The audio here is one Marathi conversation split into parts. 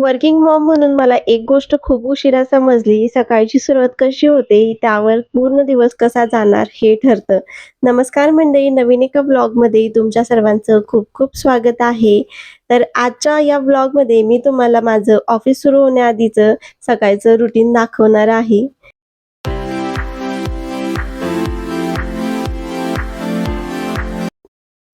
वर्किंग मॉम म्हणून मला एक गोष्ट खूप उशिरा समजली, सकाळची सुरुवात कशी होते त्यावर पूर्ण दिवस कसा जाणार हे ठरतं. नमस्कार मंडळी, नवीन एका व्लॉगमध्ये तुमच्या सर्वांचं खूप खूप स्वागत आहे. तर आजच्या या व्लॉगमध्ये मी तुम्हाला माझं ऑफिस सुरू होण्याआधीचं सकाळचं रुटीन दाखवणार आहे.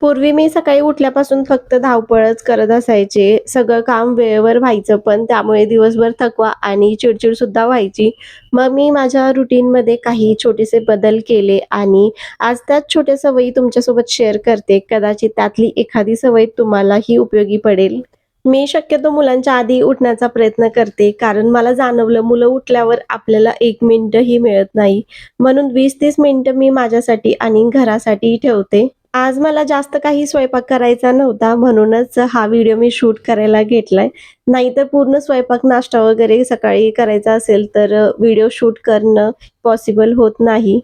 पूर्वी मी सकाळी उठल्यापासून फक्त धावपळच करत असायचे. सगळं काम वेळेवर व्हायचं, पण त्यामुळे दिवसभर थकवा आणि चिडचिड सुद्धा व्हायची. मग मी माझ्या रुटीनमध्ये काही छोटेसे बदल केले आणि आज त्याच छोट्या सवयी तुमच्यासोबत शेअर करते. कदाचित त्यातली एखादी सवय तुम्हालाही उपयोगी पडेल. मी शक्यतो मुलांच्या आधी उठण्याचा प्रयत्न करते, कारण मला जाणवलं मुलं उठल्यावर आपल्याला 1 मिनिटही मिळत नाही. म्हणून 20-30 मिनिटं मी माझ्यासाठी आणि घरासाठी ठेवते. आज मला जास्त काही स्वयंपाक करायचा नव्हता, म्हणूनच हा व्हिडिओ मी शूट करायला घेतलाय. नाहीतर पूर्ण स्वयंपाक, नाश्ता वगैरे सकाळी करायचा असेल तर व्हिडिओ शूट करणं पॉसिबल होत नाही.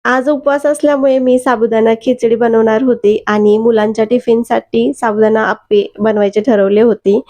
आज उपवास असल्यामुळे मी साबुदाणा खिचडी बनवणार होते आणि मुलांच्या टिफिनसाठी साबुदाणा अप्पे बनवायचे ठरवले होते.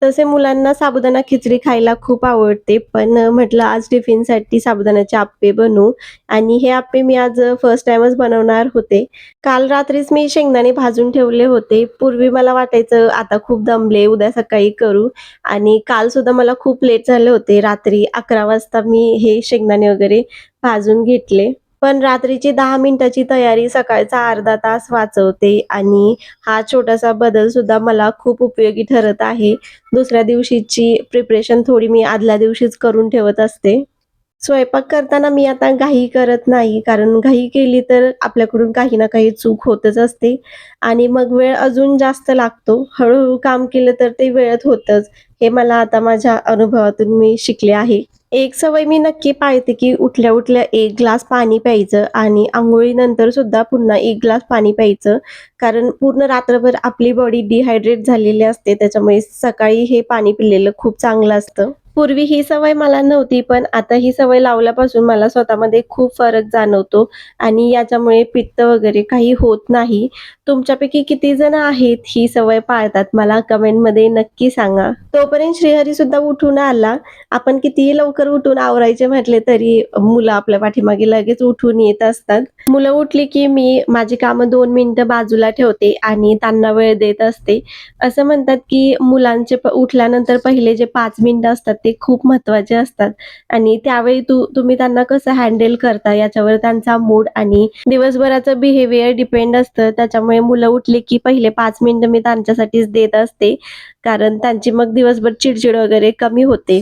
तसे मुलांना साबुदाणा खिचडी खायला खूप आवडते, पण म्हटलं आज टिफिनसाठी साबुदाण्याचे अप्पे बनवू आणि हे अप्पे मी आज फर्स्ट टाईमच बनवणार होते. काल रात्रीच मी शेंगदाणे भाजून ठेवले होते. पूर्वी मला वाटायचं आता खूप दमले, उद्या सकाळी करू आणि काल सुद्धा मला खूप लेट झाले होते. रात्री 11 वाजता मी हे शेंगदाणे वगैरे भाजून घेतले. पण रात्रीची 10 मिनिटाची तयारी सकाळचा अर्धा तास वाचवते आणि हा छोटासा बदल सुद्धा मला खूप उपयोगी ठरत आहे. दुसऱ्या दिवशीची प्रिपरेशन थोडी मी आदल्या दिवशीच करून ठेवत असते. स्वयंपाक करताना मी आता घाई करत नाही, कारण घाई केली तर आपल्याकडून काही ना काही चूक होतच असते आणि मग वेळ अजून जास्त लागतो. हळू काम केलं तर ते वेळेत होतंच. हे मला आता माझ्या अनुभवातून मी शिकले आहे. एक सवय मी नक्की पाळते, की उठल्या-उठल्या 1 ग्लास पाणी प्यायचं आणि अंघोळीनंतर सुद्धा पुन्हा 1 ग्लास पाणी प्यायचं. कारण पूर्ण रात्रभर आपली बॉडी डिहायड्रेट झालेली असते. त्याच्यामुळे सकाळी हे पाणी पिलेलं खूप चांगलं असतं. पूर्वी ही सवय मला नव्हती, पण आता ही सवय लावल्यापासून मला स्वतःमध्ये खूप फरक जाणवतो आणि याच्यामुळे पित्त वगैरे काही होत नाही. तुमच्यापैकी किती जण आहेत ही सवय पाळतात मला कमेंटमध्ये नक्की सांगा. तोपर्यंत श्रीहरी सुद्धा उठून आला. आपण कितीही लवकर उठून आवरायचे म्हटले तरी मुलं आपल्या पाठीमागे लगेच उठून येत असतात. मुलं उठली की मी माझी कामं 2 मिनिटं बाजूला ठेवते आणि त्यांना वेळ देत असते. असं म्हणतात की मुलांचे उठल्यानंतर पहिले जे 5 मिनिटं असतात ते खूप महत्त्वाचे असतात आणि त्यावेळी तुम्ही त्यांना कसं हँडल करता याच्यावर त्यांचा मूड आणि दिवसभराचं बिहेवियर डिपेंड असतं. त्याच्यामुळे मुलं उठली की पहिले 5 मिनिटं मी त्यांच्यासाठीच देत असते. कारण त्यांची मग दिवसभर चिडचिड वगैरे कमी होते.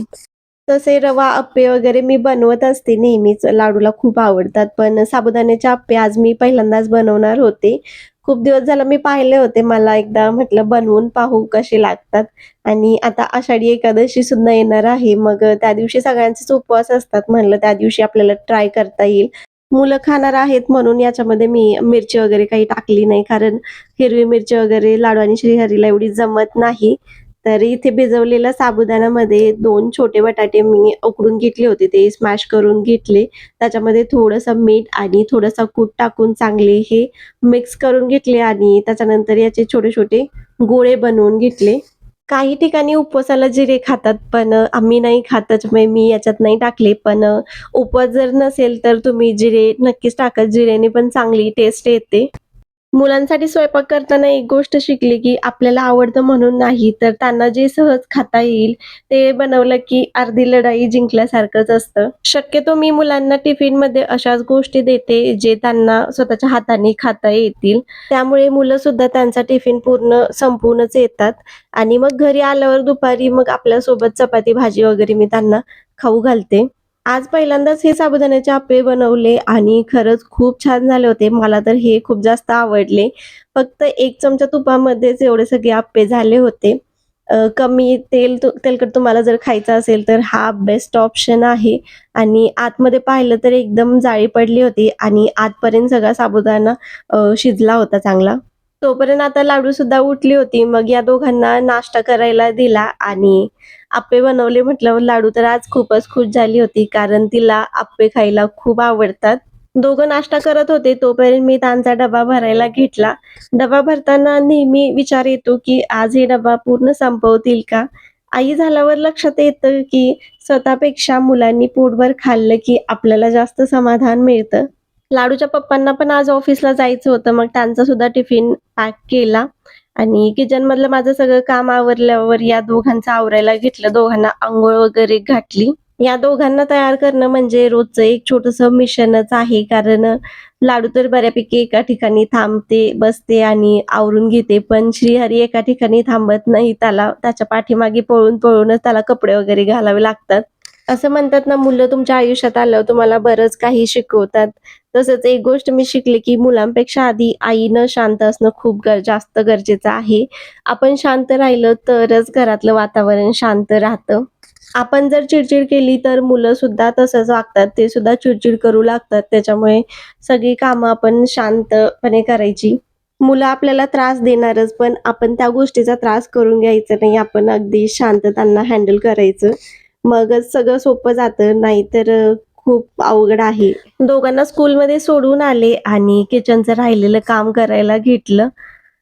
तसे रवा अप्पे वगैरे मी बनवत असते नेहमीच. लाडूला खूप आवडतात. पण साबुदाण्याचे अप्पे आज मी पहिल्यांदाच बनवणार होते. खूप दिवस झालं मी पाहिले होते. मला एकदा म्हटलं बनवून पाहू कसे लागतात आणि आता आषाढी एकादशी सुद्धा येणार आहे. मग त्या दिवशी सगळ्यांचेच उपवास असतात. म्हणलं त्या दिवशी आपल्याला ट्राय करता येईल. मुलं खाणार आहेत म्हणून याच्यामध्ये मी मिरची वगैरे काही टाकली नाही. कारण हिरवी मिरची वगैरे लाडू आणि श्रीहरीला एवढी जमत नाही. तर इथे भिजवलेल्या साबुदाण्यामध्ये 2 छोटे बटाटे मी उकडून घेतले होते. ते स्मॅश करून घेतले. त्याच्यामध्ये थोडंसं मीठ आणि थोडासा कूट टाकून चांगले हे मिक्स करून घेतले आणि त्याच्यानंतर याचे छोटे-छोटे गोळे बनवून घेतले. काही ठिकाणी उपवासाला जिरे खातात, पण आम्ही नाही खात त्याच्यामुळे मी याच्यात नाही टाकले. पण उपवास जर नसेल तर तुम्ही जिरे नक्कीच टाका. जिऱ्याने पण चांगली टेस्ट येते. मुलांसाठी स्वयंपाक करताना एक गोष्ट शिकली, की आपल्याला आवडतं म्हणून नाही, तर त्यांना जे सहज खाता येईल ते बनवलं, की अर्धी लढाई जिंकल्यासारखंच असतं. शक्यतो मी मुलांना टिफिनमध्ये अशाच गोष्टी देते, जे त्यांना स्वतःच्या हाताने खाता येतील. त्यामुळे मुलं सुद्धा त्यांचा टिफिन पूर्ण संपवूनच येतात आणि मग घरी आल्यावर दुपारी मग आपल्यासोबत चपाती भाजी वगैरे मी त्यांना खाऊ घालते. आज पहिल्यांदाच हे साबुदाण्याचे अप्पे बनवले आणि खरंच खूप छान झाले होते. मला तर हे खूप जास्त आवडले. फक्त 1 चमचा तुपामध्येच एवढे सगळे अप्पे झाले होते. कमी तेलकट तुम्हाला जर खायचं असेल तर हा बेस्ट ऑप्शन आहे आणि आतमध्ये पाहिलं तर एकदम जाळी पडली होती आणि आतपर्यंत सगळा साबुदाणा शिजला होता चांगला. तोपर्यंत आता लाडूसुद्धा उठली होती. मग या दोघांना नाश्ता करायला दिला आणि अप्पे बनवले म्हटल्यावर लाडू तर आज खूपच खुश झाली होती, कारण तिला अप्पे खायला खूप आवडतात. दोघं नाश्ता करत होते तोपर्यंत मी त्यांचा डबा भरायला घेतला. डबा भरताना नेहमी विचार येतो, की आज हे डबा पूर्ण संपवतील का? आई झाल्यावर लक्षात येतं की स्वतःपेक्षा मुलांनी पोटभर खाल्लं की आपल्याला जास्त समाधान मिळतं. लाडूच्या पप्पांना पण आज ऑफिसला जायचं होतं. मग त्यांचा सुद्धा टिफिन पॅक केला आणि किचनमधलं माझं सगळं काम आवरल्यावर या दोघांचं आवरायला घेतलं. दोघांना अंघोळ वगैरे घातली. या दोघांना तयार करणं म्हणजे रोजचं एक छोटंसं मिशनच आहे. कारण लाडू तर बऱ्यापैकी एका ठिकाणी थांबते, बसते आणि आवरून घेते. पण श्रीहरी एका ठिकाणी थांबत नाही. त्याला त्याच्या पाठीमागे पळून-पळूनच त्याला कपडे वगैरे घालावे लागतात. असं म्हणतात ना, मुलं तुमच्या आयुष्यात आल्यावर तुम्हाला बरंच काही शिकवतात. तसंच एक गोष्ट मी शिकले, की मुलांपेक्षा आधी आईनं शांत असणं खूप जास्त गरजेचं आहे. आपण शांत राहिलं तरच घरातलं वातावरण शांत राहतं. आपण जर चिडचिड केली तर मुलं सुद्धा तसंच वागतात. ते सुद्धा चिडचिड करू लागतात. त्याच्यामुळे सगळी कामं आपण शांतपणे करायची. मुलं आपल्याला त्रास देणारच, पण आपण त्या गोष्टीचा त्रास करून घ्यायचा नाही. आपण अगदी शांत त्यांना हँडल करायचं. मगच सगळं सोपं जातं. नाहीतर खूप अवघड आहे. दोघांना स्कूलमध्ये सोडून आले आणि किचनचं राहिलेलं काम करायला घेतलं.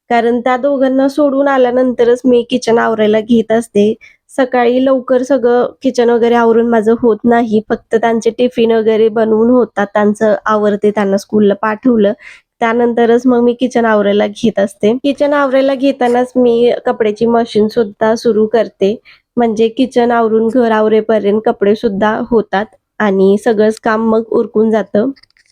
कारण त्या दोघांना सोडून आल्यानंतरच मी किचन आवरायला घेत असते. सकाळी लवकर सगळं किचन वगैरे आवरून माझं होत नाही. फक्त त्यांचे टिफिन वगैरे बनवून होतात. त्यांचं आवरते, त्यांना स्कूलला पाठवलं. त्यानंतरच मग मी किचन आवरायला घेत असते. किचन आवरायला घेतानाच मी कपड्याची मशीन सुद्धा सुरू करते. म्हणजे किचन आवरून घर आवरेपर्यंत कपडे सुद्धा होतात आणि सगळंच काम मग उरकून जातं.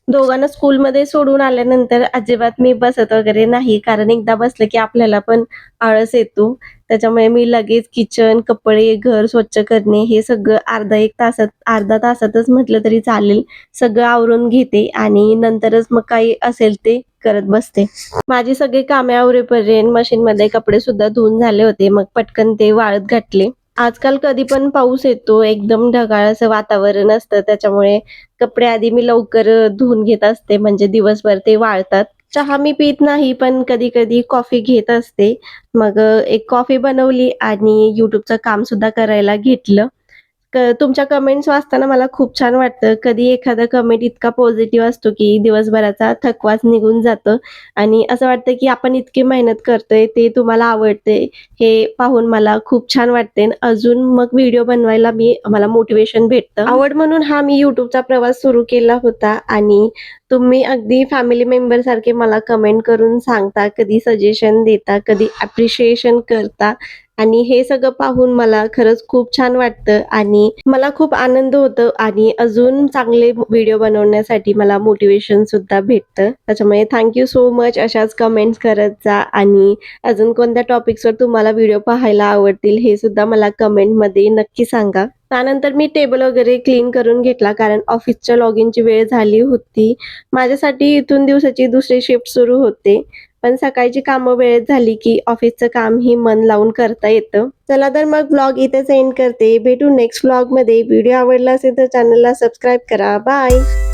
दोघांना स्कूलमध्ये सोडून आल्यानंतर अजिबात मी बसत वगैरे नाही. कारण एकदा बसलं की आपल्याला पण आळस येतो. त्याच्यामुळे मी लगेच किचन, कपडे, घर स्वच्छ करणे हे सगळं अर्ध्या तासातच म्हटलं तरी चालेल. सगळं आवरून घेते आणि नंतरच मग काही असेल ते करत बसते. माझी सगळी कामे आवरेपर्यंत मशीनमध्ये कपडे सुद्धा धुवून झाले होते. मग पटकन ते वाळत घातले. आजकाल कधी पण पाऊस येतो, एकदम ढगाळ असं वातावरण असतं. त्याच्यामुळे कपडे आधी मी लवकर धुवून घेत असते म्हणजे दिवसभर ते वाळतात. चहा मी पीत नाही, पण कधी-कधी कॉफी घेत असते. मग एक कॉफी बनवली आणि YouTubeचं काम सुद्धा करायला घेतलं. तुमच्या कमेंट्स वाचताना मला खूप छान वाटतं. कधी एखादा कमेंट इतका पॉझिटिव्ह असतो, की दिवसभराचा थकवाच निघून जातं आणि असं वाटतं, की आपण इतकी मेहनत करतोय, ते तुम्हाला आवडते, हे पाहून मला खूप छान वाटते. अजून मग व्हिडिओ बनवायला मला मोटिव्हेशन भेटतं. आवड म्हणून हा मी YouTubeचा प्रवास सुरू केला होता आणि तुम्ही अगदी फॅमिली मेंबर सारखे मला कमेंट करून सांगता, कधी सजेशन देता, कधी अप्रिशिएशन करता आणि हे सगळं पाहून मला खरंच खूप छान वाटतं आणि मला खूप आनंद होतो आणि अजून चांगले व्हिडिओ बनवण्यासाठी मला मोटिव्हेशन सुद्धा भेटतं. त्याच्यामुळे थँक यू सो मच. अशाच कमेंट्स करत जा आणि अजून कोणत्या टॉपिक्सवर तुम्हाला व्हिडिओ पाहायला आवडतील हे सुद्धा मला कमेंटमध्ये नक्की सांगा. त्यानंतर मी टेबल वगैरे क्लीन करून घेतला कारण ऑफिसच्या लॉगिनची वेळ झाली होती. माझ्यासाठी इथून दिवसाची दुसरी शिफ्ट सुरू होते. पण सकाळची कामं वेळेत झाली की ऑफिसचं कामही मन लावून करता येतं. चला तर मग ब्लॉग इथेच एंड करते. भेटू नेक्स्ट ब्लॉगमध्ये. व्हिडिओ आवडला असेल तर चॅनलला सबस्क्राईब करा. बाय.